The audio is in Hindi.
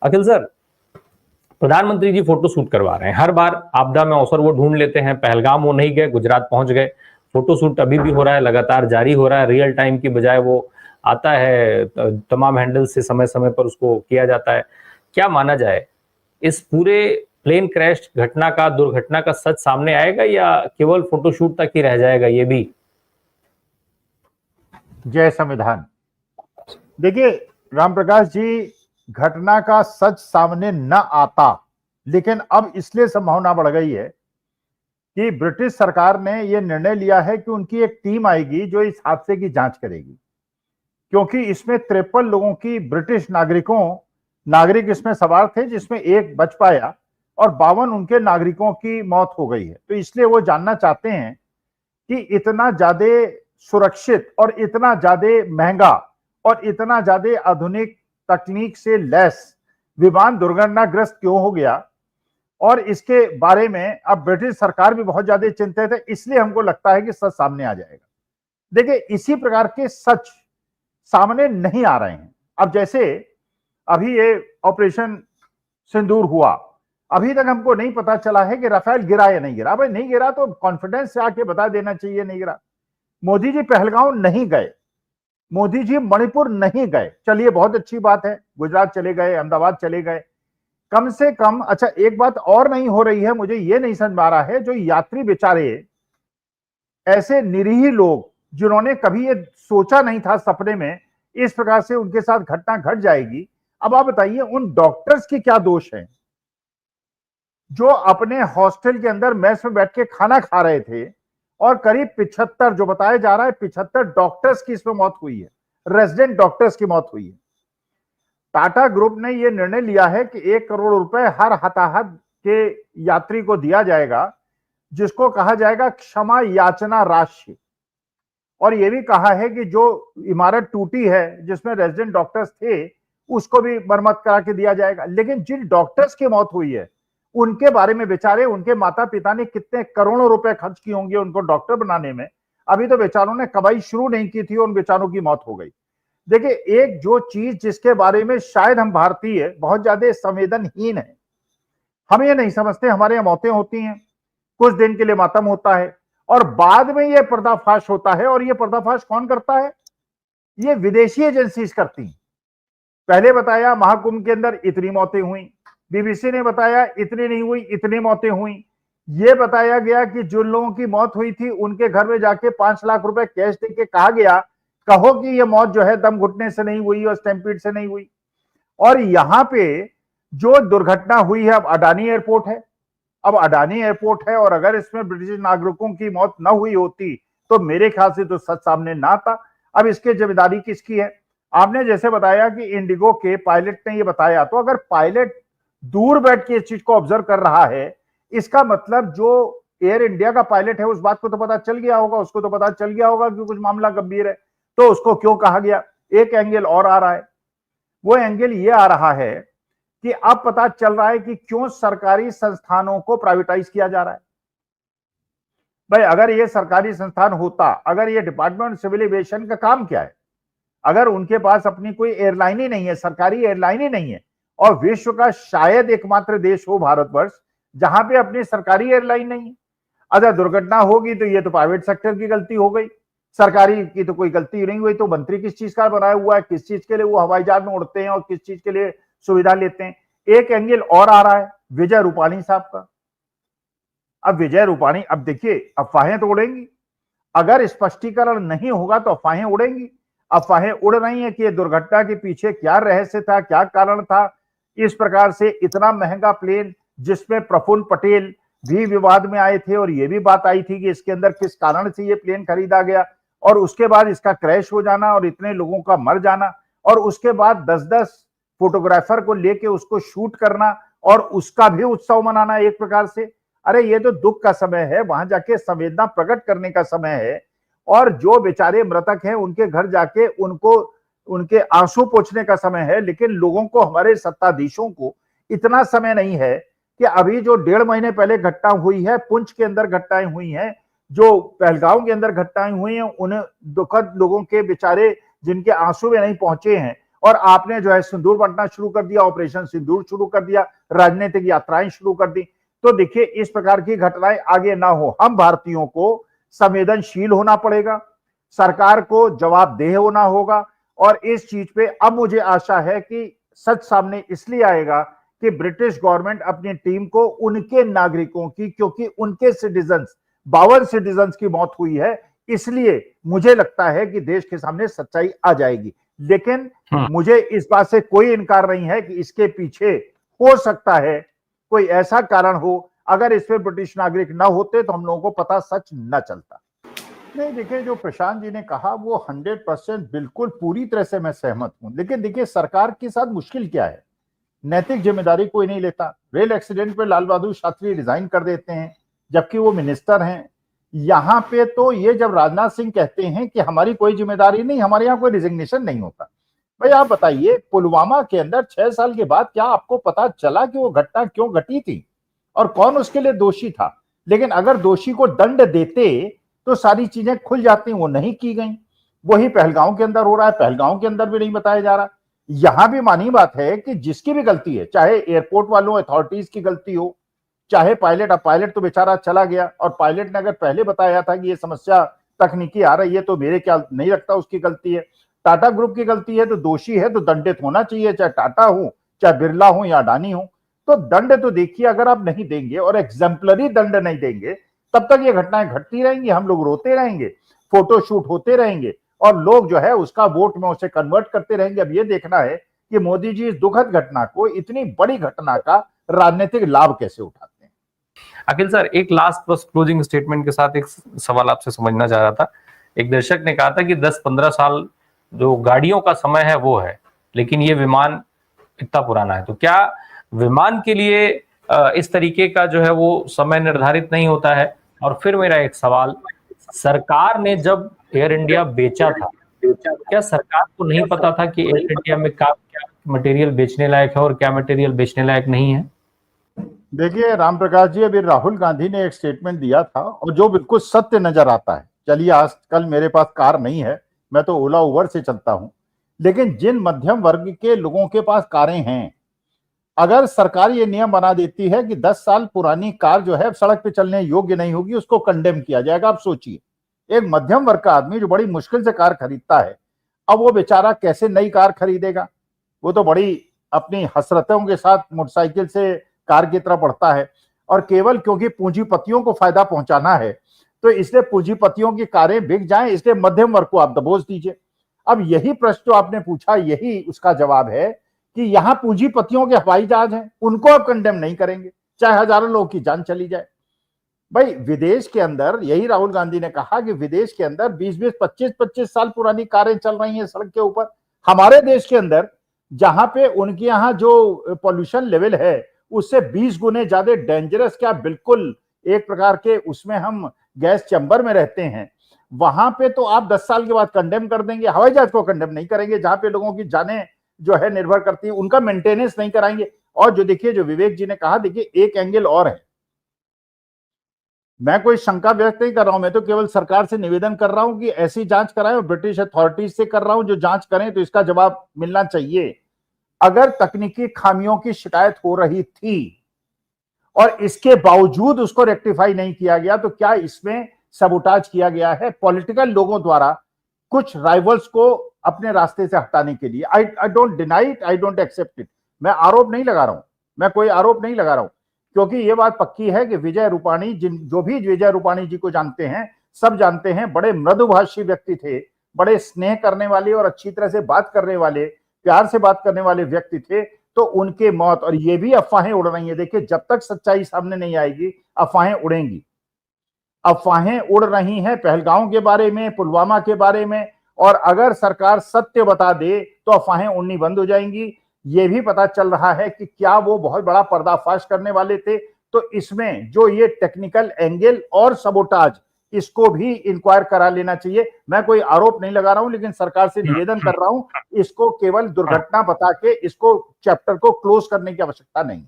अखिल सर, प्रधानमंत्री जी फोटो शूट करवा रहे हैं। हर बार आपदा में अवसर वो ढूंढ लेते हैं। पहलगाम वो नहीं गए, गुजरात पहुंच गए। फोटो शूट अभी भी हो रहा है, लगातार जारी हो रहा है। रियल टाइम की बजाय वो आता है, तमाम हैंडल से समय समय पर उसको किया जाता है। क्या माना जाए, इस पूरे प्लेन क्रैश घटना का, दुर्घटना का सच सामने आएगा या केवल फोटोशूट तक ही रह जाएगा? ये भी जय संविधान। देखिए राम प्रकाश जी, घटना का सच सामने न आता, लेकिन अब इसलिए संभावना बढ़ गई है कि ब्रिटिश सरकार ने यह निर्णय लिया है कि उनकी एक टीम आएगी जो इस हादसे की जांच करेगी, क्योंकि इसमें 53 लोगों की ब्रिटिश नागरिक इसमें सवार थे, जिसमें एक बच पाया और 52 उनके नागरिकों की मौत हो गई है। तो इसलिए वो जानना चाहते हैं कि इतना ज्यादा सुरक्षित और इतना ज्यादा महंगा और इतना ज्यादा आधुनिक तकनीक से लैस विमान दुर्घटनाग्रस्त क्यों हो गया, और इसके बारे में अब ब्रिटिश सरकार भी बहुत ज्यादा चिंतित है। इसलिए हमको लगता है कि सच सामने आ जाएगा। देखिए, इसी प्रकार के सच सामने नहीं आ रहे हैं। अब जैसे अभी ये ऑपरेशन सिंदूर हुआ, अभी तक हमको नहीं पता चला है कि राफेल गिरा या नहीं गिरा। भाई नहीं गिरा तो कॉन्फिडेंस से आके बता देना चाहिए नहीं गिरा। मोदी जी पहलगांव नहीं गए, मोदी जी मणिपुर नहीं गए, चलिए बहुत अच्छी बात है। गुजरात चले गए, अहमदाबाद चले गए, कम से कम। अच्छा, एक बात और नहीं हो रही है, मुझे ये नहीं समझ में आ रहा है, जो यात्री बेचारे, ऐसे निरीह लोग जिन्होंने कभी ये सोचा नहीं था सपने में इस प्रकार से उनके साथ घटना घट जाएगी। अब आप बताइए, उन डॉक्टर्स की क्या दोष है जो अपने हॉस्टल के अंदर मेस में बैठ के खाना खा रहे थे, और करीब 75, जो बताया जा रहा है 75 डॉक्टर्स की इसमें मौत हुई है, रेजिडेंट डॉक्टर्स की मौत हुई है। टाटा ग्रुप ने यह निर्णय लिया है कि 1 करोड़ रुपए हर हताहत के यात्री को दिया जाएगा, जिसको कहा जाएगा क्षमा याचना राशि। और यह भी कहा है कि जो इमारत टूटी है जिसमें रेजिडेंट डॉक्टर्स थे, उसको भी मरम्मत करा के दिया जाएगा। लेकिन जिन डॉक्टर्स की मौत हुई है उनके बारे में, बेचारे उनके माता पिता ने कितने करोड़ों रुपए खर्च किए होंगे उनको डॉक्टर बनाने में, अभी तो बेचारों ने कमाई शुरू नहीं की थी, उन बेचारों की मौत हो गई। देखिए, एक जो चीज जिसके बारे में शायद हम भारतीय बहुत ज्यादा संवेदनहीन है, हम ये नहीं समझते, हमारे यहाँ मौतें होती हैं, कुछ दिन के लिए मातम होता है और बाद में ये पर्दाफाश होता है। और ये पर्दाफाश कौन करता है? ये विदेशी एजेंसी करती हैं। पहले बताया महाकुंभ के अंदर इतनी मौतें हुई, बीबीसी ने बताया इतनी नहीं हुई, इतनी मौतें हुई। ये बताया गया कि जिन लोगों की मौत हुई थी उनके घर में जाके 5 लाख रुपए कैश देके कहा गया, कहो कि ये मौत जो है दम घुटने से नहीं हुई और स्टैम्पीड से नहीं हुई। और यहां पे जो दुर्घटना हुई है, अब अडानी एयरपोर्ट है, और अगर इसमें ब्रिटिश नागरिकों की मौत न हुई होती तो मेरे ख्याल से तो सच सामने ना आता। अब इसकी जिम्मेदारी किसकी है? आपने जैसे बताया कि इंडिगो के पायलट ने ये बताया, तो अगर पायलट दूर बैठ के इस चीज को ऑब्जर्व कर रहा है, इसका मतलब जो एयर इंडिया का पायलट है उस बात को तो पता चल गया होगा, उसको तो पता चल गया होगा कि कुछ मामला गंभीर है, तो उसको क्यों कहा गया? एक एंगल और आ रहा है, वो एंगल ये आ रहा है कि अब पता चल रहा है कि क्यों सरकारी संस्थानों को प्राइवेटाइज किया जा रहा है। भाई अगर ये सरकारी संस्थान होता, अगर ये डिपार्टमेंट सिविल एविएशन का काम क्या है, अगर उनके पास अपनी कोई एयरलाइन ही नहीं है, सरकारी एयरलाइन ही नहीं है, और विश्व का शायद एकमात्र देश हो भारतवर्ष जहां पे अपनी सरकारी एयरलाइन नहीं है, अगर दुर्घटना होगी तो ये तो प्राइवेट सेक्टर की गलती हो गई, सरकारी की तो कोई गलती नहीं हुई। तो मंत्री किस चीज का बनाया हुआ है, किस चीज के लिए वो हवाई जहाज में उड़ते हैं और किस चीज के लिए सुविधा लेते हैं? एक एंगल और आ रहा है विजय रूपाणी साहब का। अब विजय रूपाणी, अब देखिए अफवाहें तो उड़ेंगी, अगर स्पष्टीकरण नहीं होगा तो अफवाहें उड़ेंगी। अफवाहें उड़ रही हैं कि ये दुर्घटना के पीछे क्या रहस्य था, क्या कारण था, इस प्रकार से इतना महंगा प्लेन जिसमें प्रफुल्ल पटेल भी विवाद में आए थे, और ये भी बात आई थी कि इसके अंदर किस कारण से ये प्लेन खरीदा गया, और उसके बाद इसका क्रैश हो जाना और इतने लोगों का मर जाना, और उसके बाद 10-10 फोटोग्राफर को लेके उसको शूट करना और उसका भी उत्सव मनाना एक प्रकार से। अरे ये तो दुख का समय है, वहां जाके संवेदना प्रकट करने का समय है, और जो बेचारे मृतक हैं उनके घर जाके उनको उनके आंसू पोंछने का समय है। लेकिन लोगों को, हमारे सत्ताधीशों को इतना समय नहीं है कि अभी जो 1.5 महीने पहले घटना हुई है, पुंछ के अंदर घटनाएं हुई हैं, जो पहलगांव के अंदर घटनाएं हुई हैं, उन दुखद लोगों के बेचारे जिनके आंसू में नहीं पहुंचे हैं, और आपने जो है सिंदूर बांटना शुरू कर दिया, ऑपरेशन सिंदूर शुरू कर दिया, राजनीतिक यात्राएं शुरू कर दी। तो देखिए इस प्रकार की घटनाएं आगे ना हो, हम भारतीयों को संवेदनशील होना पड़ेगा, सरकार को जवाबदेह होना होगा। और इस चीज पे अब मुझे आशा है कि सच सामने इसलिए आएगा कि ब्रिटिश गवर्नमेंट अपनी टीम को उनके नागरिकों की, क्योंकि उनके सिटीजन्स 52 सिटीजन्स की मौत हुई है, इसलिए मुझे लगता है कि देश के सामने सच्चाई आ जाएगी। लेकिन मुझे इस बात से कोई इनकार नहीं है कि इसके पीछे हो सकता है कोई ऐसा कारण हो, अगर इसमें ब्रिटिश नागरिक ना होते तो हम लोगों को पता सच न चलता। नहीं, देखिए जो प्रशांत जी ने कहा वो 100% बिल्कुल पूरी तरह से मैं सहमत हूं। लेकिन देखिए सरकार के साथ मुश्किल क्या है, नैतिक जिम्मेदारी कोई नहीं लेता। रेल एक्सीडेंट पे लाल बहादुर शास्त्री रिजाइन कर देते हैं जबकि वो मिनिस्टर हैं। यहाँ पे तो ये जब राजनाथ सिंह कहते हैं कि हमारी कोई जिम्मेदारी नहीं, हमारे यहाँ कोई रिजिग्नेशन नहीं होता। भाई आप बताइए, पुलवामा के अंदर 6 साल के बाद क्या आपको पता चला कि वो घटना क्यों घटी थी और कौन उसके लिए दोषी था? लेकिन अगर दोषी को दंड देते तो सारी चीजें खुल जाती, वो नहीं की गई। वही पहलगांव के अंदर हो रहा है, पहलगांव के अंदर भी नहीं बताया जा रहा। यहां भी मानी बात है कि जिसकी भी गलती है, चाहे एयरपोर्ट वालों अथॉरिटीज की गलती हो, चाहे पायलट, अब पायलट तो बेचारा चला गया और पायलट ने अगर पहले बताया था कि ये समस्या तकनीकी आ रही है तो मेरे क्या नहीं लगता उसकी गलती है। टाटा ग्रुप की गलती है तो दोषी है तो दंडित होना चाहिए, चाहे टाटा हो, चाहे बिरला हो या अडानी हो। तो दंड तो देखिए अगर आप नहीं देंगे और एग्जाम्पलरी दंड नहीं देंगे तब तक ये घटनाएं घटती रहेंगी, हम लोग रोते रहेंगे, फोटो शूट होते रहेंगे और लोग जो है उसका वोट में उसे कन्वर्ट करते रहेंगे। अब ये देखना है कि मोदी जी इस दुखद घटना को, इतनी बड़ी घटना का राजनीतिक लाभ कैसे उठाते हैं। अखिल सर, एक लास्ट बस क्लोजिंग स्टेटमेंट के साथ एक सवाल आपसे समझना चाह रहा था। एक दर्शक ने कहा था कि 10-15 साल जो गाड़ियों का समय है वो है, लेकिन ये विमान इतना पुराना है, तो क्या विमान के लिए इस तरीके का जो है वो समय निर्धारित नहीं होता है? और फिर मेरा एक सवाल, सरकार ने जब एयर इंडिया बेचा था, क्या सरकार को नहीं पता था कि एयर इंडिया में क्या मटेरियल बेचने लायक है और क्या मटेरियल बेचने लायक नहीं है? देखिए राम प्रकाश जी, अभी राहुल गांधी ने एक स्टेटमेंट दिया था और जो बिल्कुल सत्य नजर आता है। चलिए आजकल मेरे पास कार नहीं है, मैं तो ओला उबर से चलता हूं, लेकिन जिन मध्यम वर्ग के लोगों के पास कारें हैं, अगर सरकार ये नियम बना देती है कि 10 साल पुरानी कार जो है सड़क पे चलने योग्य नहीं होगी, उसको कंडेम किया जाएगा। आप सोचिए, एक मध्यम वर्ग का आदमी जो बड़ी मुश्किल से कार खरीदता है, अब वो बेचारा कैसे नई कार खरीदेगा? वो तो बड़ी अपनी हसरतों के साथ मोटरसाइकिल से कार की तरफ बढ़ता है और केवल क्योंकि पूंजीपतियों को फायदा पहुंचाना है तो इसलिए पूंजीपतियों की कारें बिक जाएं, इसलिए मध्यम वर्ग को आप दबोच दीजिए। अब यही प्रश्न जो आपने पूछा, यही उसका जवाब है कि यहां पूंजीपतियों के हवाई जहाज हैं, उनको आप कंडेम नहीं करेंगे चाहे हजारों लोगों की जान चली जाए। भाई विदेश के अंदर, यही राहुल गांधी ने कहा कि विदेश के अंदर 20-20, 25-25 साल पुरानी कारें चल रही हैं सड़क के ऊपर। हमारे देश के अंदर जहां पे उनके यहाँ जो पॉल्यूशन लेवल है उससे 20 गुने ज्यादा डेंजरस, क्या बिल्कुल एक प्रकार के उसमें हम गैस चैम्बर में रहते हैं, वहां पे तो आप 10 साल के बाद कंडेम कर देंगे, हवाई जहाज को कंडेम नहीं करेंगे जहां पे लोगों की जानें जो है निर्भर करती है, उनका मेंटेनेंस नहीं कराएंगे। और जो देखिए, जो विवेक जी ने कहा, देखिए एक एंगल और है, मैं कोई शंका व्यक्त नहीं कर रहा हूं, मैं तो केवल सरकार से निवेदन कर रहा हूं कि ऐसी जांच कराएं और ब्रिटिश अथॉरिटीज से कर रहा हूं जो जांच करें, तो इसका जवाब मिलना चाहिए। अगर तकनीकी खामियों की शिकायत हो रही थी और इसके बावजूद उसको रेक्टिफाई नहीं किया गया, तो क्या इसमें सबोटाज किया गया है पॉलिटिकल लोगों द्वारा कुछ राइवल्स को अपने रास्ते से हटाने के लिए? I don't deny it, I don't accept it. मैं आरोप नहीं लगा रहा हूं, मैं कोई आरोप नहीं लगा रहा हूं, क्योंकि यह बात पक्की है कि विजय रूपाणी, जो भी विजय रूपाणी जी को जानते हैं, सब जानते हैं, बड़े मृदुभाषी व्यक्ति थे, बड़े स्नेह करने वाले और अच्छी तरह से बात करने वाले, प्यार से बात करने वाले व्यक्ति थे। तो उनके मौत, और ये भी अफवाहें उड़ रही है, देखिए जब तक सच्चाई सामने नहीं आएगी अफवाहें उड़ेंगी। अफवाहें उड़ रही हैं पहलगांव के बारे में, पुलवामा के बारे में, और अगर सरकार सत्य बता दे तो अफवाहें उड़नी बंद हो जाएंगी। ये भी पता चल रहा है कि क्या वो बहुत बड़ा पर्दाफाश करने वाले थे, तो इसमें जो ये टेक्निकल एंगल और सबोटाज, इसको भी इंक्वायर करा लेना चाहिए। मैं कोई आरोप नहीं लगा रहा हूं, लेकिन सरकार से निवेदन कर रहा हूं, इसको केवल दुर्घटना बता के इसको चैप्टर को क्लोज करने की आवश्यकता नहीं।